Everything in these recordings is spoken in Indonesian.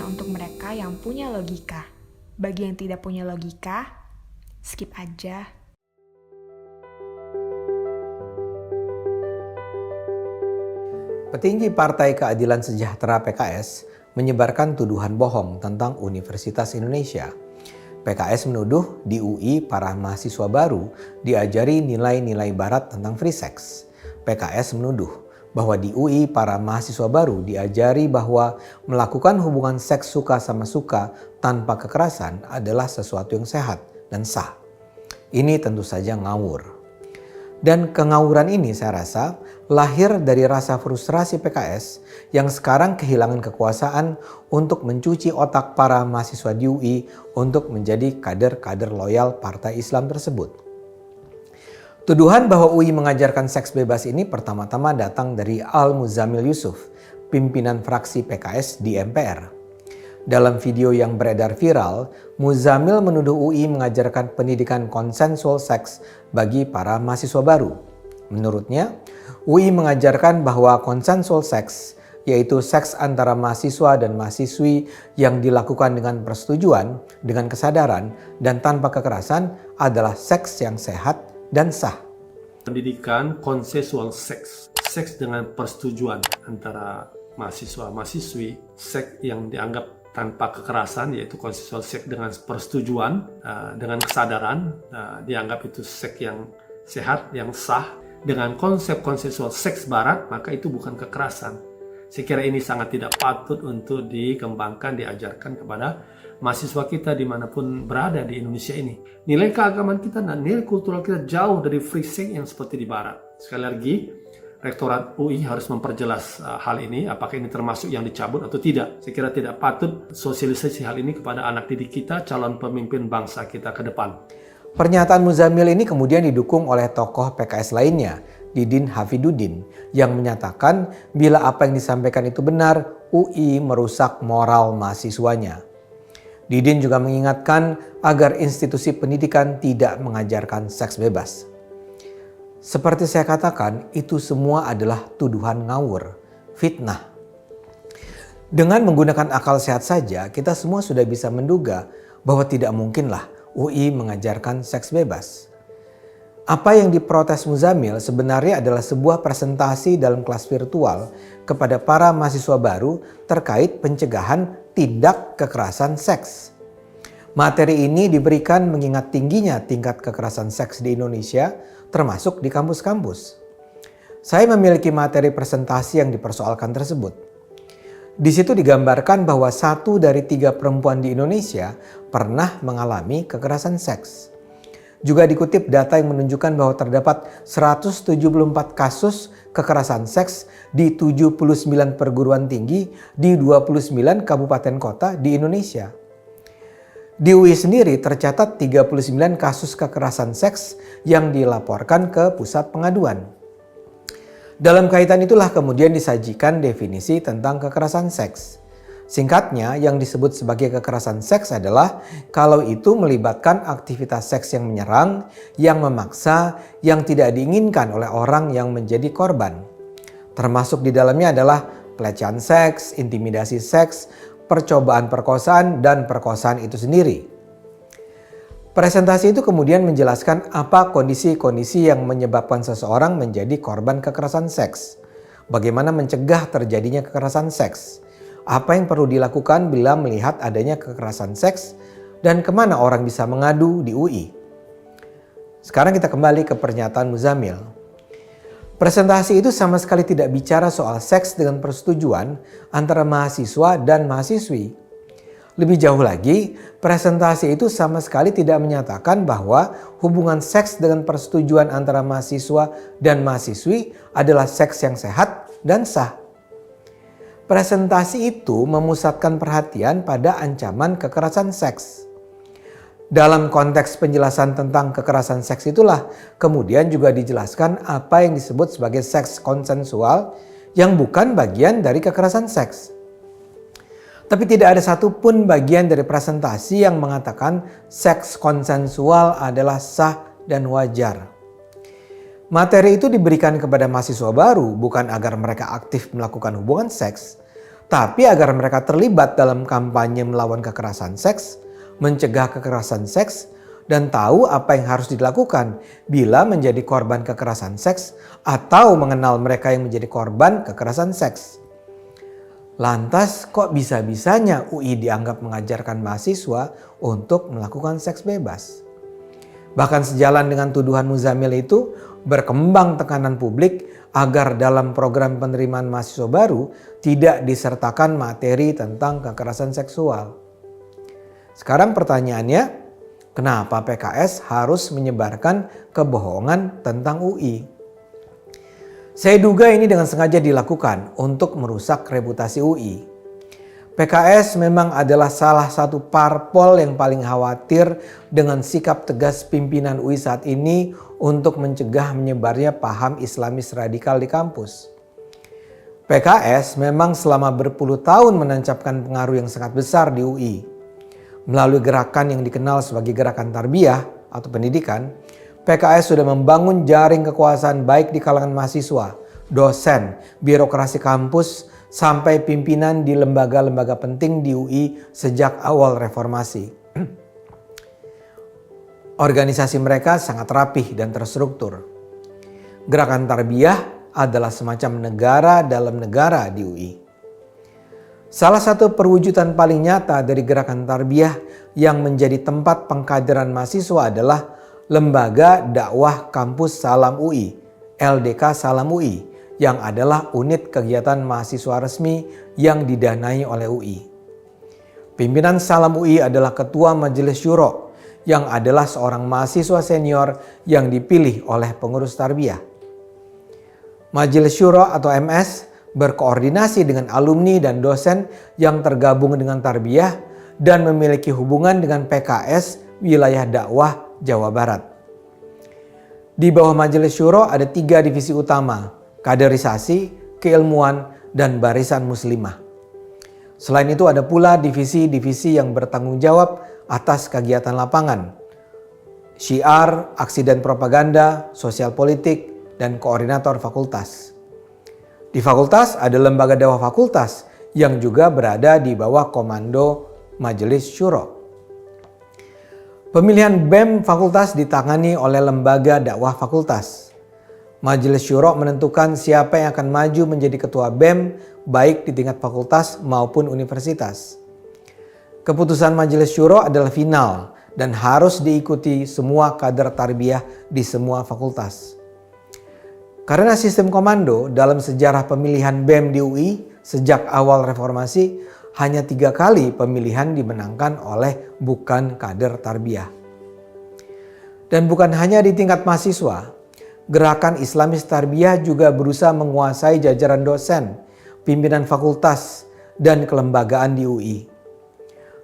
untuk mereka yang punya logika. Bagi yang tidak punya logika, skip aja. Petinggi Partai Keadilan Sejahtera PKS menyebarkan tuduhan bohong tentang Universitas Indonesia. PKS menuduh di UI para mahasiswa baru diajari nilai-nilai barat tentang free sex. PKS menuduh bahwa di UI para mahasiswa baru diajari bahwa melakukan hubungan seks suka sama suka tanpa kekerasan adalah sesuatu yang sehat dan sah. Ini tentu saja ngawur. Dan kengawuran ini saya rasa lahir dari rasa frustrasi PKS yang sekarang kehilangan kekuasaan untuk mencuci otak para mahasiswa di UI untuk menjadi kader-kader loyal Partai Islam tersebut. Tuduhan bahwa UI mengajarkan seks bebas ini pertama-tama datang dari Al-Muzammil Yusuf, pimpinan fraksi PKS di MPR. Dalam video yang beredar viral, Muzammil menuduh UI mengajarkan pendidikan konsensual seks bagi para mahasiswa baru. Menurutnya, UI mengajarkan bahwa konsensual seks, yaitu seks antara mahasiswa dan mahasiswi yang dilakukan dengan persetujuan, dengan kesadaran, dan tanpa kekerasan adalah seks yang sehat dan sah. Pendidikan konsensual seks, seks dengan persetujuan antara mahasiswa-mahasiswi, seks yang dianggap tanpa kekerasan, yaitu konsensual seks dengan persetujuan, dengan kesadaran, dianggap itu seks yang sehat, yang sah. Dengan konsep konsensual seks barat, maka itu bukan kekerasan. Saya kira ini sangat tidak patut untuk dikembangkan, diajarkan kepada mahasiswa kita dimanapun berada di Indonesia ini. Nilai keagamaan kita dan nilai kultural kita jauh dari free sex yang seperti di barat. Sekali lagi, Rektorat UI harus memperjelas hal ini, apakah ini termasuk yang dicabut atau tidak. Saya kira tidak patut sosialisasi hal ini kepada anak didik kita, calon pemimpin bangsa kita ke depan. Pernyataan Muzammil ini kemudian didukung oleh tokoh PKS lainnya, Didin Hafidudin, yang menyatakan bila apa yang disampaikan itu benar, UI merusak moral mahasiswanya. Didin juga mengingatkan agar institusi pendidikan tidak mengajarkan seks bebas. Seperti saya katakan, itu semua adalah tuduhan ngawur, fitnah. Dengan menggunakan akal sehat saja, kita semua sudah bisa menduga bahwa tidak mungkinlah UI mengajarkan seks bebas. Apa yang diprotes Muzammil sebenarnya adalah sebuah presentasi dalam kelas virtual kepada para mahasiswa baru terkait pencegahan tindak kekerasan seks. Materi ini diberikan mengingat tingginya tingkat kekerasan seks di Indonesia, termasuk di kampus-kampus. Saya memiliki materi presentasi yang dipersoalkan tersebut. Di situ digambarkan bahwa 1 dari 3 perempuan di Indonesia pernah mengalami kekerasan seks. Juga dikutip data yang menunjukkan bahwa terdapat 174 kasus kekerasan seks di 79 perguruan tinggi di 29 kabupaten kota di Indonesia. Di UI sendiri tercatat 39 kasus kekerasan seks yang dilaporkan ke pusat pengaduan. Dalam kaitan itulah kemudian disajikan definisi tentang kekerasan seks. Singkatnya, yang disebut sebagai kekerasan seks adalah kalau itu melibatkan aktivitas seks yang menyerang, yang memaksa, yang tidak diinginkan oleh orang yang menjadi korban. Termasuk di dalamnya adalah pelecehan seks, intimidasi seks, percobaan perkosaan, dan perkosaan itu sendiri. Presentasi itu kemudian menjelaskan apa kondisi-kondisi yang menyebabkan seseorang menjadi korban kekerasan seks. Bagaimana mencegah terjadinya kekerasan seks. Apa yang perlu dilakukan bila melihat adanya kekerasan seks dan kemana orang bisa mengadu di UI. Sekarang kita kembali ke pernyataan Muzammil. Presentasi itu sama sekali tidak bicara soal seks dengan persetujuan antara mahasiswa dan mahasiswi. Lebih jauh lagi, presentasi itu sama sekali tidak menyatakan bahwa hubungan seks dengan persetujuan antara mahasiswa dan mahasiswi adalah seks yang sehat dan sah. Presentasi itu memusatkan perhatian pada ancaman kekerasan seks. Dalam konteks penjelasan tentang kekerasan seks itulah kemudian juga dijelaskan apa yang disebut sebagai seks konsensual yang bukan bagian dari kekerasan seks. Tapi tidak ada satupun bagian dari presentasi yang mengatakan seks konsensual adalah sah dan wajar. Materi itu diberikan kepada mahasiswa baru bukan agar mereka aktif melakukan hubungan seks, tapi agar mereka terlibat dalam kampanye melawan kekerasan seks, mencegah kekerasan seks, dan tahu apa yang harus dilakukan bila menjadi korban kekerasan seks atau mengenal mereka yang menjadi korban kekerasan seks. Lantas kok bisa-bisanya UI dianggap mengajarkan mahasiswa untuk melakukan seks bebas? Bahkan sejalan dengan tuduhan Muzamil itu, berkembang tekanan publik agar dalam program penerimaan mahasiswa baru tidak disertakan materi tentang kekerasan seksual. Sekarang pertanyaannya, kenapa PKS harus menyebarkan kebohongan tentang UI? Saya duga ini dengan sengaja dilakukan untuk merusak reputasi UI. PKS memang adalah salah satu parpol yang paling khawatir dengan sikap tegas pimpinan UI saat ini untuk mencegah menyebarnya paham Islamis radikal di kampus. PKS memang selama berpuluh tahun menancapkan pengaruh yang sangat besar di UI. Melalui gerakan yang dikenal sebagai gerakan tarbiyah atau pendidikan, PKS sudah membangun jaring kekuasaan baik di kalangan mahasiswa, dosen, birokrasi kampus, sampai pimpinan di lembaga-lembaga penting di UI sejak awal reformasi. Organisasi mereka sangat rapih dan terstruktur. Gerakan tarbiyah adalah semacam negara dalam negara di UI. Salah satu perwujudan paling nyata dari gerakan tarbiyah yang menjadi tempat pengkaderan mahasiswa adalah Lembaga Dakwah Kampus Salam UI, LDK Salam UI, yang adalah unit kegiatan mahasiswa resmi yang didanai oleh UI. Pimpinan Salam UI adalah Ketua Majelis Syuro, yang adalah seorang mahasiswa senior yang dipilih oleh pengurus tarbiyah. Majelis Syuro atau MS berkoordinasi dengan alumni dan dosen yang tergabung dengan tarbiyah dan memiliki hubungan dengan PKS wilayah dakwah Jawa Barat. Di bawah Majelis Syuro ada 3 divisi utama, kaderisasi, keilmuan, dan barisan muslimah. Selain itu ada pula divisi-divisi yang bertanggung jawab atas kegiatan lapangan, syiar, aksi dan propaganda, sosial politik, dan koordinator fakultas. Di fakultas ada lembaga dakwah fakultas yang juga berada di bawah komando Majelis Syuro. Pemilihan BEM fakultas ditangani oleh lembaga dakwah fakultas. Majelis Syuro menentukan siapa yang akan maju menjadi ketua BEM baik di tingkat fakultas maupun universitas. Keputusan Majelis Syuro adalah final dan harus diikuti semua kader tarbiyah di semua fakultas. Karena sistem komando dalam sejarah pemilihan BEM di UI sejak awal reformasi, hanya 3 kali pemilihan dimenangkan oleh bukan kader tarbiyah. Dan bukan hanya di tingkat mahasiswa, gerakan Islamis tarbiyah juga berusaha menguasai jajaran dosen, pimpinan fakultas, dan kelembagaan di UI.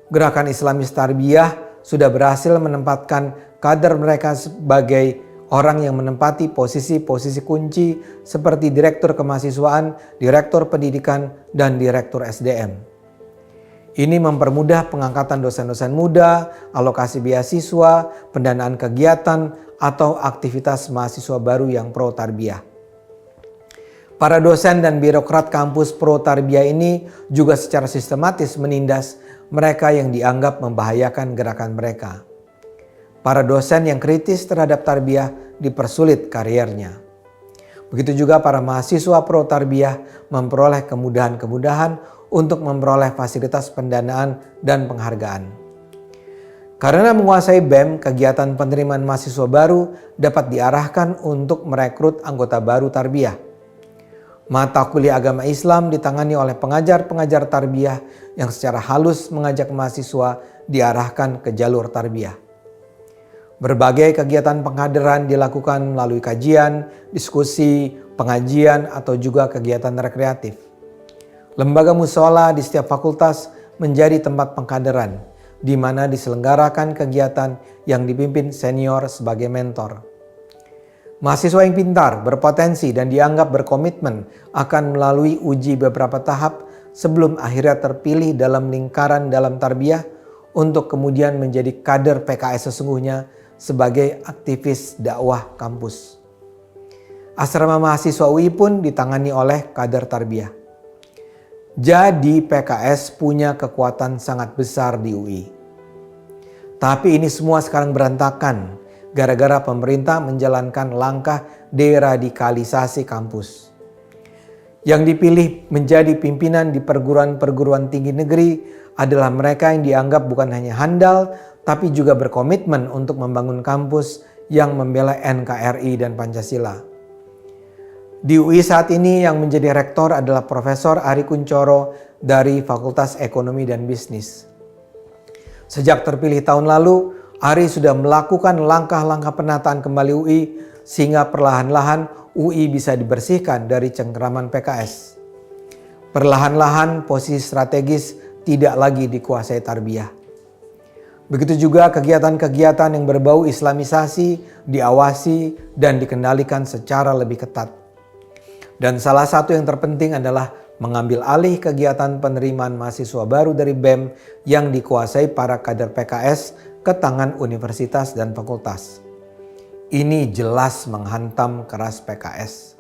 Gerakan Islamis tarbiyah sudah berhasil menempatkan kader mereka sebagai orang yang menempati posisi-posisi kunci seperti direktur kemahasiswaan, direktur pendidikan, dan direktur SDM. Ini mempermudah pengangkatan dosen-dosen muda, alokasi beasiswa, pendanaan kegiatan, atau aktivitas mahasiswa baru yang pro tarbiyah. Para dosen dan birokrat kampus pro tarbiyah ini juga secara sistematis menindas mereka yang dianggap membahayakan gerakan mereka. Para dosen yang kritis terhadap tarbiyah dipersulit kariernya. Begitu juga para mahasiswa pro tarbiyah memperoleh kemudahan-kemudahan untuk memperoleh fasilitas pendanaan dan penghargaan. Karena menguasai BEM, kegiatan penerimaan mahasiswa baru dapat diarahkan untuk merekrut anggota baru tarbiyah. Mata kuliah agama Islam ditangani oleh pengajar-pengajar tarbiyah yang secara halus mengajak mahasiswa diarahkan ke jalur tarbiyah. Berbagai kegiatan pengkaderan dilakukan melalui kajian, diskusi, pengajian, atau juga kegiatan rekreatif. Lembaga musola di setiap fakultas menjadi tempat pengkaderan, di mana diselenggarakan kegiatan yang dipimpin senior sebagai mentor. Mahasiswa yang pintar, berpotensi, dan dianggap berkomitmen akan melalui uji beberapa tahap sebelum akhirnya terpilih dalam lingkaran dalam tarbiyah untuk kemudian menjadi kader PKS sesungguhnya sebagai aktivis dakwah kampus. Asrama mahasiswa UI pun ditangani oleh kader tarbiyah. Jadi PKS punya kekuatan sangat besar di UI. Tapi ini semua sekarang berantakan gara-gara pemerintah menjalankan langkah deradikalisasi kampus. Yang dipilih menjadi pimpinan di perguruan-perguruan tinggi negeri adalah mereka yang dianggap bukan hanya handal, tapi juga berkomitmen untuk membangun kampus yang membela NKRI dan Pancasila. Di UI saat ini yang menjadi rektor adalah Profesor Ari Kunchoro dari Fakultas Ekonomi dan Bisnis. Sejak terpilih tahun lalu, Ari sudah melakukan langkah-langkah penataan kembali UI sehingga perlahan-lahan UI bisa dibersihkan dari cengkeraman PKS. Perlahan-lahan posisi strategis tidak lagi dikuasai Tarbiyah. Begitu juga kegiatan-kegiatan yang berbau islamisasi diawasi dan dikendalikan secara lebih ketat. Dan salah satu yang terpenting adalah mengambil alih kegiatan penerimaan mahasiswa baru dari BEM yang dikuasai para kader PKS ke tangan universitas dan fakultas. Ini jelas menghantam keras PKS.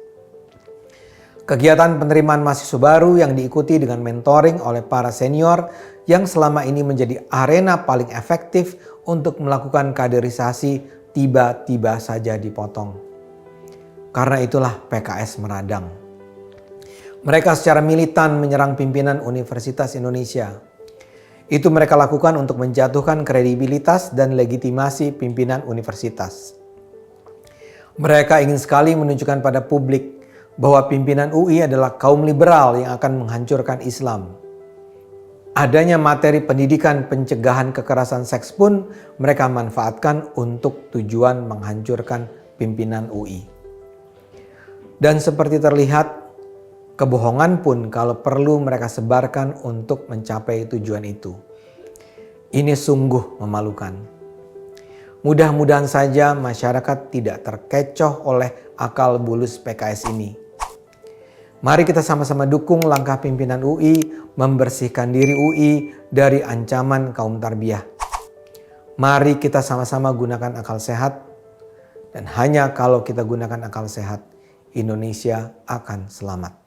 Kegiatan penerimaan mahasiswa baru yang diikuti dengan mentoring oleh para senior yang selama ini menjadi arena paling efektif untuk melakukan kaderisasi tiba-tiba saja dipotong. Karena itulah PKS meradang. Mereka secara militan menyerang pimpinan Universitas Indonesia. Itu mereka lakukan untuk menjatuhkan kredibilitas dan legitimasi pimpinan universitas. Mereka ingin sekali menunjukkan pada publik bahwa pimpinan UI adalah kaum liberal yang akan menghancurkan Islam. Adanya materi pendidikan pencegahan kekerasan seks pun mereka manfaatkan untuk tujuan menghancurkan pimpinan UI. Dan seperti terlihat, kebohongan pun kalau perlu mereka sebarkan untuk mencapai tujuan itu. Ini sungguh memalukan. Mudah-mudahan saja masyarakat tidak terkecoh oleh akal bulus PKS ini. Mari kita sama-sama dukung langkah pimpinan UI membersihkan diri UI dari ancaman kaum tarbiyah. Mari kita sama-sama gunakan akal sehat, dan hanya kalau kita gunakan akal sehat, Indonesia akan selamat.